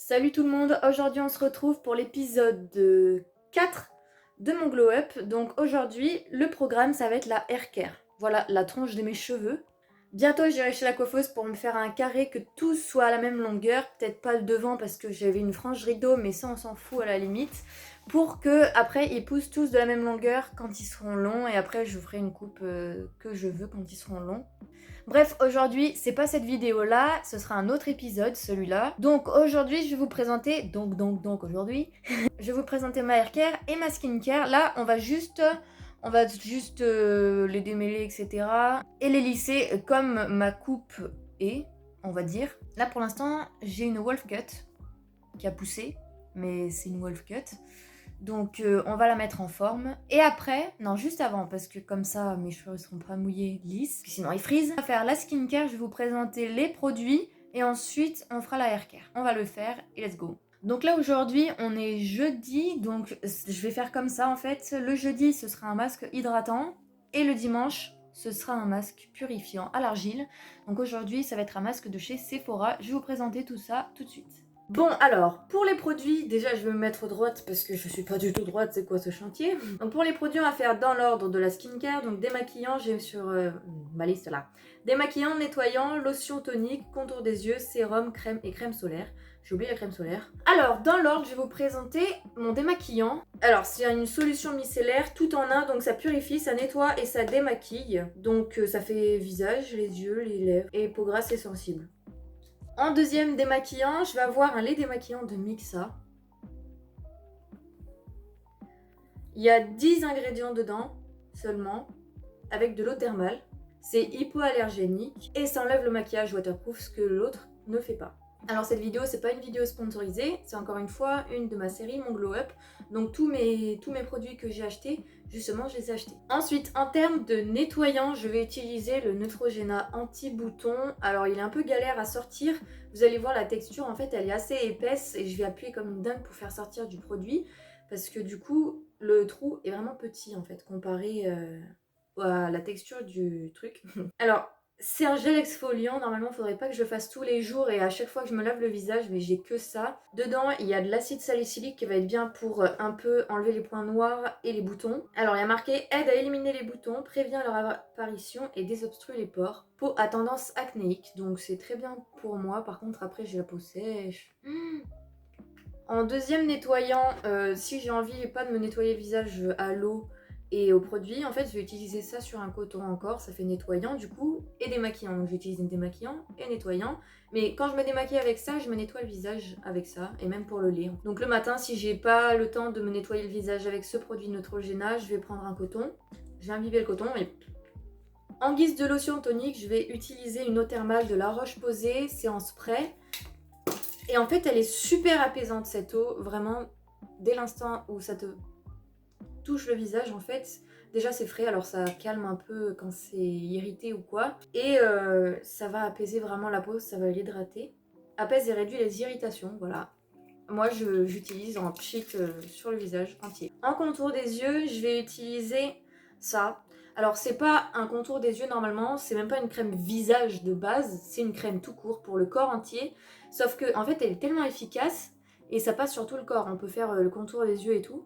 Salut tout le monde, aujourd'hui on se retrouve pour l'épisode 4 de mon glow up. Donc aujourd'hui le programme ça va être la hair care. Voilà la tronche de mes cheveux. Bientôt j'irai chez la coiffeuse pour me faire un carré que tout soit à la même longueur. Peut-être pas le devant parce que j'avais une frange rideau mais ça on s'en fout à la limite. Pour que après ils poussent tous de la même longueur quand ils seront longs et après je ferai une coupe que je veux quand ils seront longs. Bref, aujourd'hui, c'est pas cette vidéo-là, ce sera un autre épisode, celui-là. Donc aujourd'hui, je vais vous présenter, aujourd'hui, je vais vous présenter ma hair care et ma skin care. Là, on va juste les démêler, etc. Et les lisser comme ma coupe est, on va dire. Là, pour l'instant, j'ai une wolf cut qui a poussé, mais c'est une wolf cut. Donc on va la mettre en forme. Et après, non juste avant, parce que comme ça mes cheveux ne seront pas mouillés lisses, sinon ils frisent. On va faire la skincare, je vais vous présenter les produits et ensuite on fera la hair care. On va le faire et let's go. Donc là aujourd'hui on est jeudi, donc je vais faire comme ça en fait. Le jeudi ce sera un masque hydratant et le dimanche ce sera un masque purifiant à l'argile. Donc aujourd'hui ça va être un masque de chez Sephora. Je vais vous présenter tout ça tout de suite. Bon alors, pour les produits, déjà je vais me mettre droite parce que je suis pas du tout droite, c'est quoi ce chantier? Donc pour les produits on va faire dans l'ordre de la skincare, donc démaquillant, j'ai sur ma liste là. Démaquillant, nettoyant, lotion tonique, contour des yeux, sérum, crème et crème solaire. J'ai oublié la crème solaire. Alors dans l'ordre je vais vous présenter mon démaquillant. Alors c'est une solution micellaire tout en un, donc ça purifie, ça nettoie et ça démaquille. Donc ça fait visage, les yeux, les lèvres et peau grasse et sensible. En deuxième démaquillant, je vais avoir un lait démaquillant de Mixa. Il y a 10 ingrédients dedans seulement, avec de l'eau thermale. C'est hypoallergénique et ça enlève le maquillage waterproof, ce que l'autre ne fait pas. Alors cette vidéo, c'est pas une vidéo sponsorisée, c'est encore une fois une de ma série, mon glow up. Donc tous mes produits que j'ai achetés, justement, je les ai achetés. Ensuite, en termes de nettoyant, je vais utiliser le Neutrogena anti-bouton. Alors il est un peu galère à sortir. Vous allez voir la texture, en fait, elle est assez épaisse et je vais appuyer comme une dingue pour faire sortir du produit. Parce que du coup, le trou est vraiment petit, en fait, comparé à la texture du truc. Alors, c'est un gel exfoliant, normalement il faudrait pas que je le fasse tous les jours et à chaque fois que je me lave le visage, mais j'ai que ça. Dedans il y a de l'acide salicylique qui va être bien pour un peu enlever les points noirs et les boutons. Alors il y a marqué aide à éliminer les boutons, prévient leur apparition et désobstrue les pores. Peau à tendance acnéique, donc c'est très bien pour moi, par contre après j'ai la peau sèche. En deuxième nettoyant, si j'ai envie pas de me nettoyer le visage à l'eau et au produit, en fait je vais utiliser ça sur un coton encore, ça fait nettoyant du coup et démaquillant. Donc j'utilise un démaquillant et nettoyant, mais quand je me démaquille avec ça, je me nettoie le visage avec ça et même pour le lait. Donc le matin, si j'ai pas le temps de me nettoyer le visage avec ce produit Neutrogena, je vais prendre un coton, je vais imbiber le coton et en guise de lotion tonique, je vais utiliser une eau thermale de La Roche-Posay, c'est en spray. Et en fait, elle est super apaisante cette eau, vraiment, dès l'instant où ça te touche le visage, en fait, déjà c'est frais, alors ça calme un peu quand c'est irrité ou quoi. Et ça va apaiser vraiment la peau, ça va l'hydrater. Apaise et réduit les irritations, voilà. Moi, j'utilise en pchit sur le visage entier. En contour des yeux, je vais utiliser ça. Alors, c'est pas un contour des yeux normalement, c'est même pas une crème visage de base, c'est une crème tout court pour le corps entier. Sauf que, en fait, elle est tellement efficace et ça passe sur tout le corps. On peut faire le contour des yeux et tout.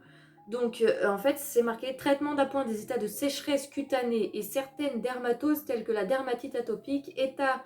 Donc, en fait, c'est marqué traitement d'appoint des états de sécheresse cutanée et certaines dermatoses telles que la dermatite atopique, état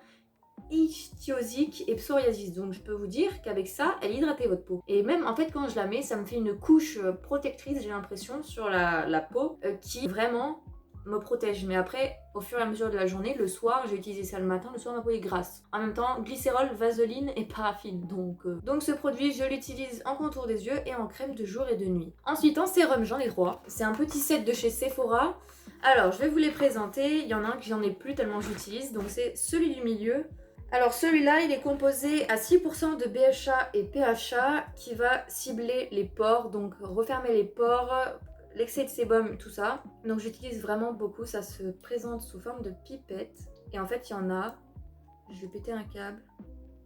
ichthyosique et psoriasis. Donc je peux vous dire qu'avec ça, elle hydrate votre peau. Et même en fait quand je la mets, ça me fait une couche protectrice, j'ai l'impression, sur la peau qui vraiment me protège. Mais après, au fur et à mesure de la journée, le soir, j'ai utilisé ça le matin, le soir ma peau est grasse. En même temps, glycérol, vaseline et paraffine. Donc ce produit, je l'utilise en contour des yeux et en crème de jour et de nuit. Ensuite, en sérum, j'en ai 3. C'est un petit set de chez Sephora. Alors, je vais vous les présenter. Il y en a un que j'en ai plus tellement j'utilise. Donc c'est celui du milieu. Alors celui-là, il est composé à 6% de BHA et PHA qui va cibler les pores, donc refermer les pores, l'excès de sébum, tout ça. Donc j'utilise vraiment beaucoup, ça se présente sous forme de pipette. Et en fait, il y en a, je vais péter un câble,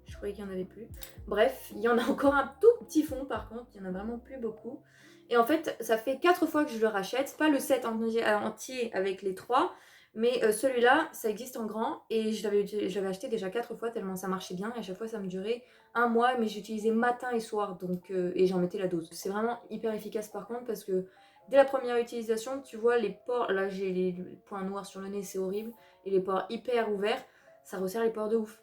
je croyais qu'il n'y en avait plus. Bref, il y en a encore un tout petit fond par contre, il n'y en a vraiment plus beaucoup. Et en fait, ça fait 4 fois que je le rachète, pas le set entier avec les 3, Mais celui-là, ça existe en grand et je l'avais acheté déjà 4 fois tellement ça marchait bien et à chaque fois ça me durait un mois, mais j'utilisais matin et soir donc et j'en mettais la dose. C'est vraiment hyper efficace par contre parce que dès la première utilisation, tu vois les pores, là j'ai les points noirs sur le nez, c'est horrible, et les pores hyper ouverts, ça resserre les pores de ouf.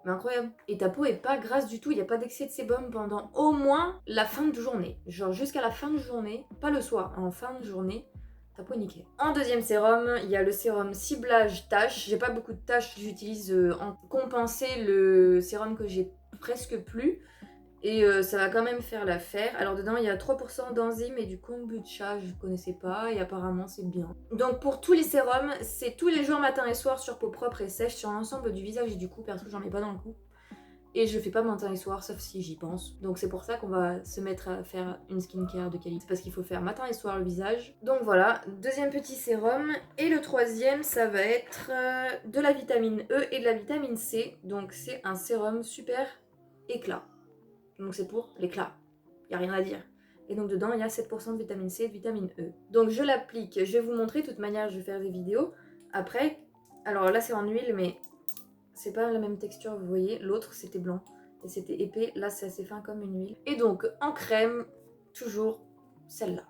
Mais incroyable. Et ta peau est pas grasse du tout, il n'y a pas d'excès de sébum pendant au moins la fin de journée. Genre jusqu'à la fin de journée, pas le soir, en fin de journée, ta peau est nickel. En deuxième sérum, il y a le sérum ciblage taches. J'ai pas beaucoup de taches, j'utilise en compenser le sérum que j'ai presque plus. Et ça va quand même faire l'affaire. Alors dedans, il y a 3% d'enzymes et du kombucha, je connaissais pas et apparemment c'est bien. Donc pour tous les sérums, c'est tous les jours matin et soir sur peau propre et sèche sur l'ensemble du visage et du cou, perso j'en mets pas dans le cou. Et je fais pas matin et soir sauf si j'y pense. Donc c'est pour ça qu'on va se mettre à faire une skincare de qualité. C'est parce qu'il faut faire matin et soir le visage. Donc voilà, deuxième petit sérum. Et le troisième, ça va être de la vitamine E et de la vitamine C. Donc c'est un sérum super éclat. Donc c'est pour l'éclat, il n'y a rien à dire. Et donc dedans il y a 7% de vitamine C et de vitamine E. Donc je l'applique, je vais vous montrer, de toute manière je vais faire des vidéos. Après, alors là c'est en huile mais c'est pas la même texture, vous voyez. L'autre c'était blanc et c'était épais, là c'est assez fin comme une huile. Et donc en crème, toujours celle-là.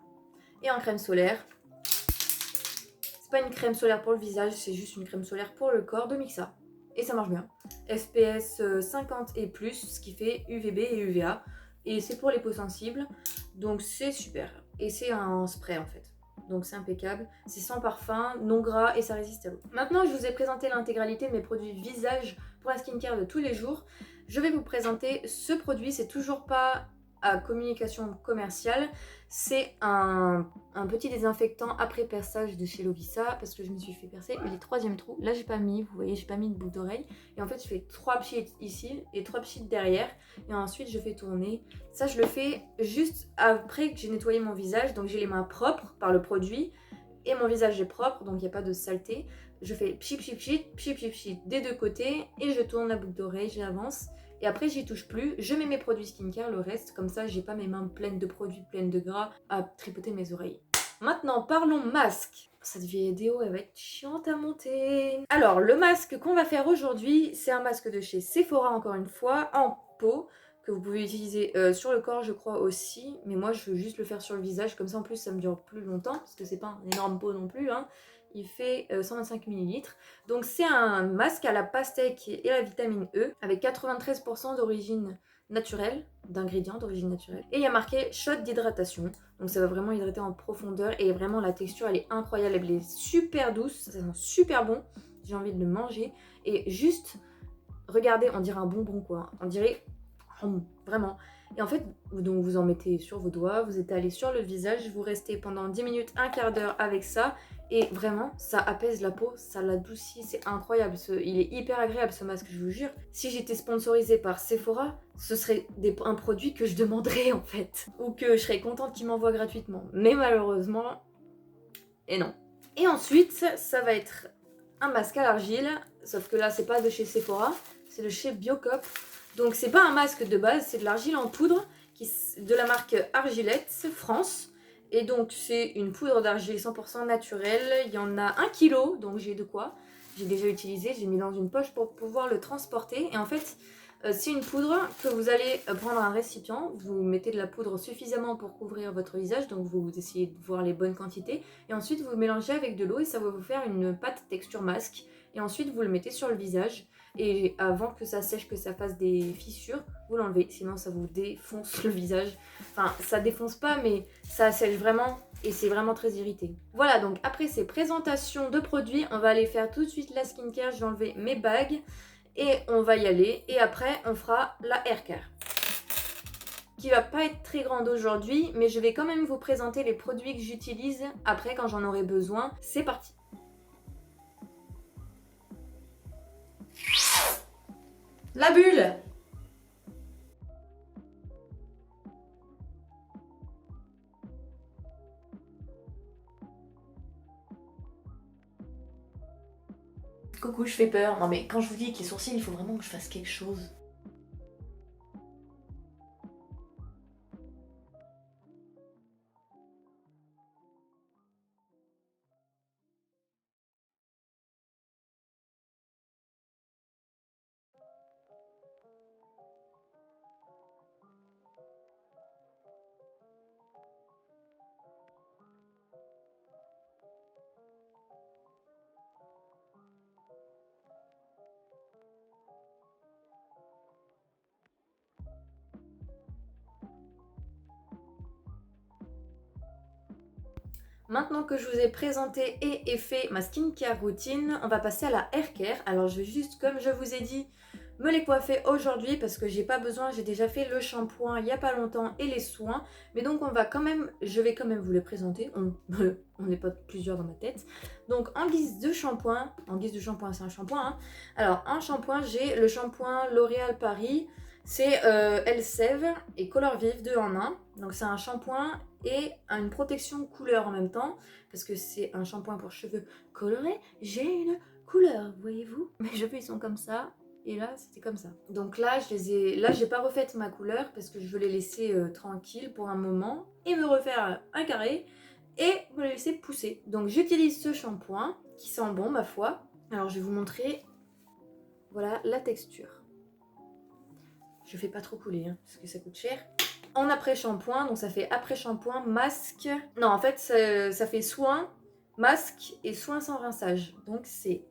Et en crème solaire, c'est pas une crème solaire pour le visage, c'est juste une crème solaire pour le corps de Mixa. Et ça marche bien. FPS 50 et plus, ce qui fait UVB et UVA. Et c'est pour les peaux sensibles, donc c'est super. Et c'est un spray en fait. Donc c'est impeccable. C'est sans parfum, non gras et ça résiste à l'eau. Maintenant, je vous ai présenté l'intégralité de mes produits visage pour la skincare de tous les jours. Je vais vous présenter ce produit. C'est toujours pas à communication commerciale. C'est un petit désinfectant après perçage de chez Lovisa parce que je me suis fait percer les troisième trous. Là, j'ai pas mis, vous voyez, j'ai pas mis de boucle d'oreille. Et en fait, je fais 3 pchits ici et 3 pchits derrière. Et ensuite, je fais tourner. Ça, je le fais juste après que j'ai nettoyé mon visage. Donc, j'ai les mains propres par le produit et mon visage est propre, donc il n'y a pas de saleté. Je fais pchit, pchit, pchit, pchit, pchit, pchit des deux côtés et je tourne la boucle d'oreille, j'avance. Et après, j'y touche plus. Je mets mes produits skincare, le reste, comme ça, j'ai pas mes mains pleines de produits, pleines de gras à tripoter mes oreilles. Maintenant, parlons masque. Cette vieille déo, elle va être chiante à monter. Alors, le masque qu'on va faire aujourd'hui, c'est un masque de chez Sephora, encore une fois, en peau, que vous pouvez utiliser sur le corps, je crois aussi. Mais moi, je veux juste le faire sur le visage, comme ça, en plus, ça me dure plus longtemps, parce que c'est pas un énorme pot non plus, hein. Il fait 125 ml. Donc c'est un masque à la pastèque et à la vitamine E avec 93% d'origine naturelle, d'ingrédients d'origine naturelle. Et il y a marqué shot d'hydratation. Donc ça va vraiment hydrater en profondeur et vraiment la texture elle est incroyable, elle est super douce, ça sent super bon. J'ai envie de le manger et juste regardez, on dirait un bonbon quoi. On dirait vraiment. Et en fait, donc vous en mettez sur vos doigts, vous étalez sur le visage, vous restez pendant 10 minutes, un quart d'heure avec ça. Et vraiment, ça apaise la peau, ça l'adoucit, c'est incroyable. Il est hyper agréable ce masque, je vous jure. Si j'étais sponsorisée par Sephora, ce serait un produit que je demanderais en fait. Ou que je serais contente qu'ils m'envoient gratuitement. Mais malheureusement, et non. Et ensuite, ça va être un masque à l'argile. Sauf que là, c'est pas de chez Sephora, c'est de chez Biocop. Donc c'est pas un masque de base, c'est de l'argile en poudre de la marque Argilette France. Et donc c'est une poudre d'argile 100% naturelle. Il y en a 1 kg, donc j'ai de quoi. J'ai déjà utilisé, j'ai mis dans une poche pour pouvoir le transporter. Et en fait, c'est une poudre que vous allez prendre un récipient. Vous mettez de la poudre suffisamment pour couvrir votre visage. Donc vous essayez de voir les bonnes quantités. Et ensuite vous mélangez avec de l'eau et ça va vous faire une pâte texture masque. Et ensuite vous le mettez sur le visage. Et avant que ça sèche, que ça fasse des fissures, vous l'enlevez, sinon ça vous défonce le visage. Enfin, ça défonce pas, mais ça sèche vraiment et c'est vraiment très irrité. Voilà, donc après ces présentations de produits, on va aller faire tout de suite la skincare. Je vais enlever mes bagues et on va y aller. Et après, on fera la haircare, qui va pas être très grande aujourd'hui, mais je vais quand même vous présenter les produits que j'utilise après quand j'en aurai besoin. C'est parti! La bulle! Coucou, je fais peur. Non mais quand je vous dis que les sourcils, il faut vraiment que je fasse quelque chose. Maintenant que je vous ai présenté et fait ma skincare routine, on va passer à la hair care. Alors je vais juste, comme je vous ai dit, me les coiffer aujourd'hui parce que j'ai pas besoin, j'ai déjà fait le shampoing il y a pas longtemps et les soins. Mais donc je vais quand même vous les présenter, on n'est pas plusieurs dans ma tête. Donc en guise de shampoing, c'est un shampoing hein. Alors en shampoing j'ai le shampoing L'Oréal Paris, c'est Elseve et Color Vive 2 en 1. Donc c'est un shampoing et une protection couleur en même temps parce que c'est un shampoing pour cheveux colorés. J'ai une couleur, voyez-vous. Mes cheveux ils sont comme ça. Et là, c'était comme ça. Donc là, j'ai pas refait ma couleur parce que je veux les laisser tranquilles pour un moment et me refaire un carré et me les laisser pousser. Donc j'utilise ce shampoing qui sent bon, ma foi. Alors je vais vous montrer, voilà la texture. Je fais pas trop couler hein, parce que ça coûte cher. En après-shampoing, donc ça fait après-shampoing, masque. Non, en fait, ça fait soin, masque et soin sans rinçage. Donc c'est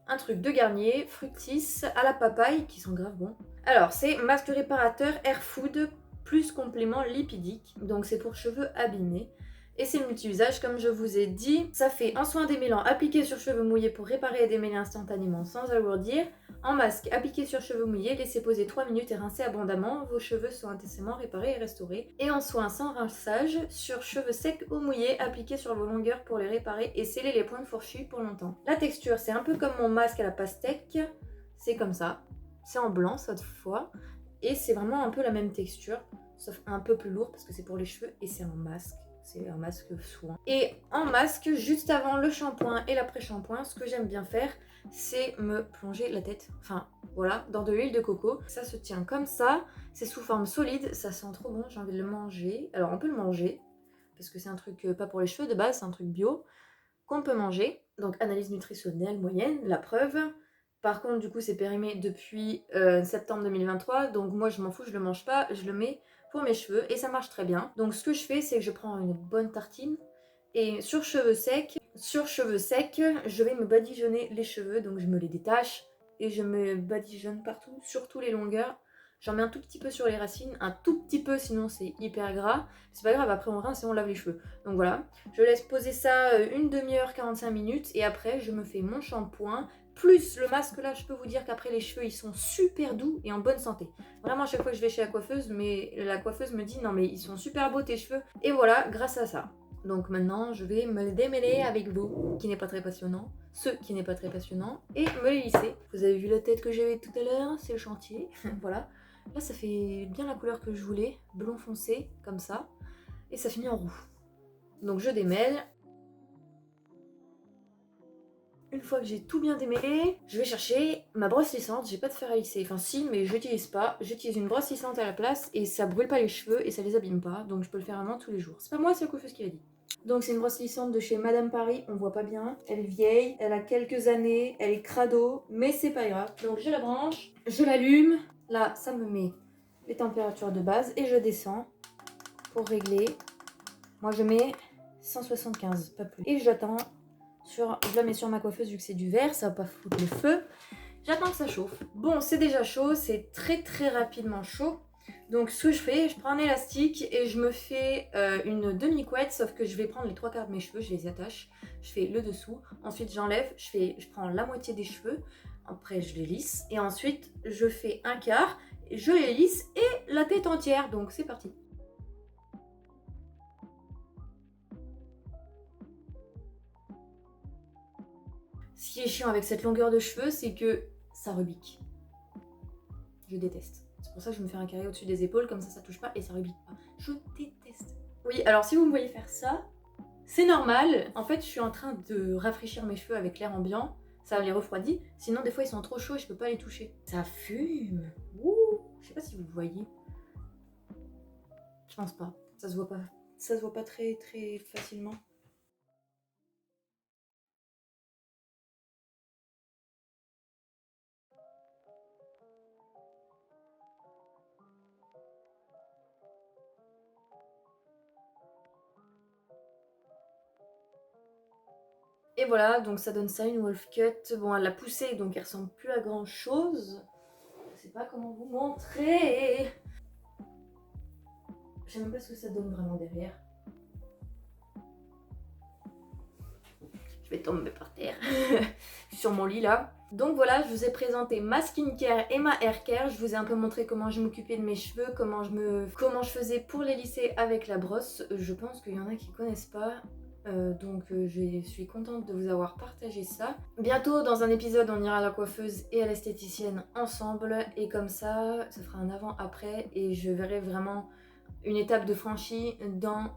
un truc de Garnier, Fructis, à la papaye, qui sont grave bons. Alors, c'est masque réparateur Air Food plus complément lipidique. Donc, c'est pour cheveux abîmés. Et c'est multi-usage, comme je vous ai dit. Ça fait un soin démêlant appliqué sur cheveux mouillés pour réparer et démêler instantanément sans alourdir. En masque appliqué sur cheveux mouillés, laissez poser 3 minutes et rincez abondamment. Vos cheveux sont intensément réparés et restaurés. Et en soin sans rinçage, sur cheveux secs ou mouillés, appliqué sur vos longueurs pour les réparer et sceller les pointes fourchues pour longtemps. La texture, c'est un peu comme mon masque à la pastèque. C'est comme ça. C'est en blanc cette fois. Et c'est vraiment un peu la même texture, sauf un peu plus lourd parce que c'est pour les cheveux et c'est un masque. C'est un masque soin. Et en masque, juste avant le shampoing et l'après-shampoing, ce que j'aime bien faire, c'est me plonger la tête, enfin voilà, dans de l'huile de coco. Ça se tient comme ça, c'est sous forme solide, ça sent trop bon, j'ai envie de le manger. Alors on peut le manger, parce que c'est un truc pas pour les cheveux de base, c'est un truc bio, qu'on peut manger. Donc analyse nutritionnelle moyenne, la preuve. Par contre, du coup, c'est périmé depuis septembre 2023, donc moi je m'en fous, je le mange pas, je le mets pour mes cheveux et ça marche très bien. Donc ce que je fais, c'est que je prends une bonne tartine et sur cheveux secs, je vais me badigeonner les cheveux, donc je me les détache et je me badigeonne partout, sur toutes les longueurs. J'en mets un tout petit peu sur les racines, un tout petit peu, sinon c'est hyper gras. C'est pas grave, après on rince et on lave les cheveux. Donc voilà, je laisse poser ça une demi-heure, 45 minutes et après je me fais mon shampoing. Plus le masque là, je peux vous dire qu'après les cheveux ils sont super doux et en bonne santé. Vraiment à chaque fois que je vais chez la coiffeuse, la coiffeuse me dit non mais ils sont super beaux tes cheveux. Et voilà, grâce à ça. Donc maintenant je vais me le démêler avec vous, qui n'est pas très passionnant, ce qui n'est pas très passionnant, et me les lisser. Vous avez vu la tête que j'avais tout à l'heure, c'est le chantier, voilà. Là ça fait bien la couleur que je voulais, blond foncé, comme ça, et ça finit en roux. Donc je démêle. Une fois que j'ai tout bien démêlé, je vais chercher ma brosse lissante. J'ai pas de fer à lisser, enfin si, mais j'utilise pas. J'utilise une brosse lissante à la place et ça brûle pas les cheveux et ça les abîme pas. Donc je peux le faire vraiment tous les jours. C'est pas moi, c'est la coiffeuse qui l'a dit. Donc c'est une brosse lissante de chez Madame Paris, on voit pas bien. Elle est vieille, elle a quelques années, elle est crado, mais c'est pas grave. Donc je la branche, je l'allume. Là, ça me met les températures de base et je descends pour régler. Moi je mets 175, pas plus. Et j'attends. Je la mets sur ma coiffeuse vu que c'est du verre, ça va pas foutre le feu. J'attends que ça chauffe. Bon, c'est déjà chaud, c'est très très rapidement chaud. Donc ce que je fais, je prends un élastique et je me fais une demi-couette, sauf que je vais prendre les 3/4 de mes cheveux, je les attache, je fais le dessous, ensuite j'enlève, je prends la moitié des cheveux, après je les lisse, et ensuite je fais un quart, je les lisse et la tête entière, donc c'est parti. Ce qui est chiant avec cette longueur de cheveux, c'est que ça rebique. Je déteste. C'est pour ça que je me fais un carré au-dessus des épaules, comme ça touche pas et ça rebique pas. Je déteste. Oui, alors si vous me voyez faire ça, c'est normal. En fait, je suis en train de rafraîchir mes cheveux avec l'air ambiant. Ça les refroidit. Sinon, des fois, ils sont trop chauds et je peux pas les toucher. Ça fume. Ouh. Je sais pas si vous voyez. Je pense pas. Ça se voit pas. Ça se voit pas très très facilement. Et voilà, donc ça donne ça, une wolf cut. Bon, elle l'a poussée, donc elle ressemble plus à grand chose. Je sais pas comment vous montrer. Je sais même pas ce que ça donne vraiment derrière. Je vais tomber par terre. Sur mon lit là. Donc voilà, je vous ai présenté ma skincare et ma haircare. Je vous ai un peu montré comment je m'occupais de mes cheveux, comment je faisais pour les lisser avec la brosse. Je pense qu'il y en a qui connaissent pas. Je suis contente de vous avoir partagé ça. Bientôt dans un épisode on ira à la coiffeuse et à l'esthéticienne ensemble et comme ça fera un avant-après et je verrai vraiment une étape de franchie dans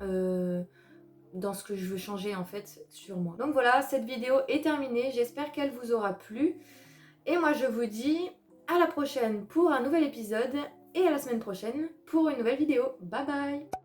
ce que je veux changer en fait sur moi. Donc voilà, cette vidéo est terminée, j'espère qu'elle vous aura plu et moi je vous dis à la prochaine pour un nouvel épisode et à la semaine prochaine pour une nouvelle vidéo. Bye bye.